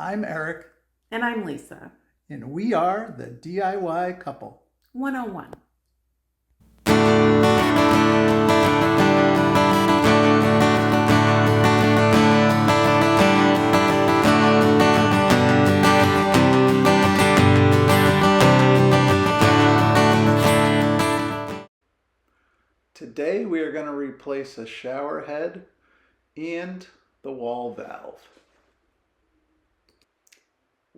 I'm Eric, And I'm Lisa. and we are the DIY couple. 101. Today we are going to replace a shower head and the wall valve.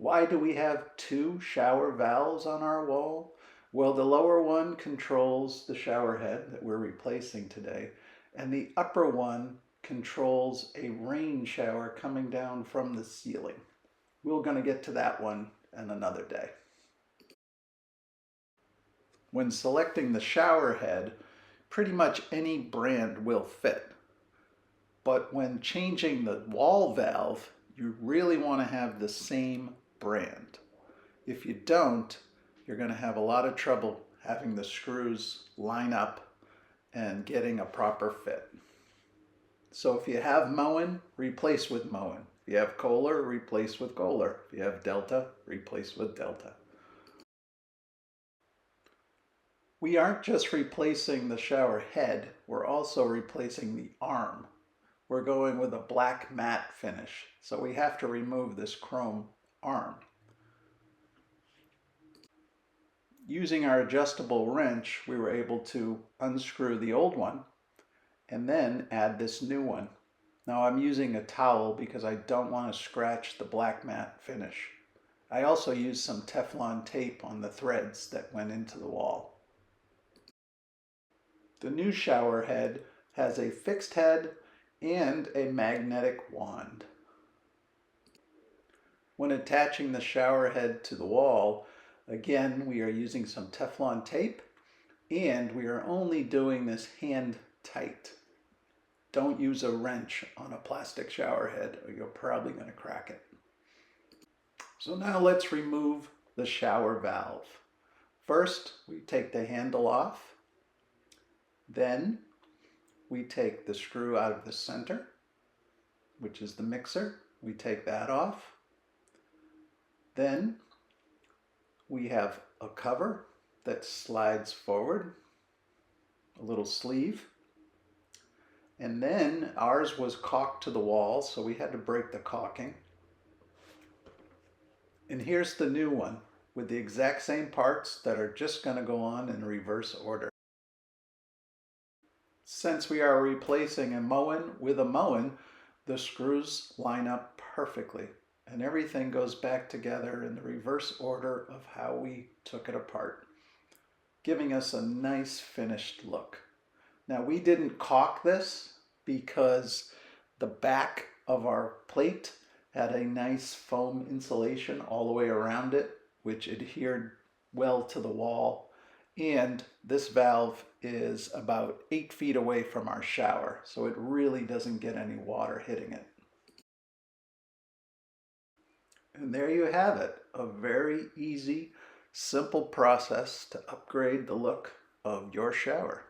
Why do we have two shower valves on our wall? Well, the lower one controls the shower head that we're replacing today, and the upper one controls a rain shower coming down from the ceiling. We're going to get to that one in another day. When selecting the shower head, pretty much any brand will fit. But when changing the wall valve, you really want to have the same brand. If you don't, you're going to have a lot of trouble having the screws line up and getting a proper fit. So if you have Moen, replace with Moen. If you have Kohler, replace with Kohler. If you have Delta, replace with Delta. We aren't just replacing the shower head, we're also replacing the arm. We're going with a black matte finish, so we have to remove this chrome arm. Using our adjustable wrench, we were able to unscrew the old one and then add this new one. Now I'm using a towel because I don't want to scratch the black matte finish. I also used some Teflon tape on the threads that went into the wall. The new shower head has a fixed head and a magnetic wand. When attaching the shower head to the wall, again, we are using some Teflon tape, and we are only doing this hand tight. Don't use a wrench on a plastic shower head or you're probably going to crack it. So now let's remove the shower valve. First, we take the handle off. Then we take the screw out of the center, which is the mixer. We take that off. Then we have a cover that slides forward, a little sleeve. And then ours was caulked to the wall, so we had to break the caulking. And here's the new one with the exact same parts that are just going to go on in reverse order. Since we are replacing a Moen with a Moen, the screws line up perfectly and everything goes back together in the reverse order of how we took it apart, giving us a nice finished look. Now we didn't caulk this because the back of our plate had a nice foam insulation all the way around it, which adhered well to the wall. And this valve is about 8 feet away from our shower, so it really doesn't get any water hitting it. And there you have it, a very easy, simple process to upgrade the look of your shower.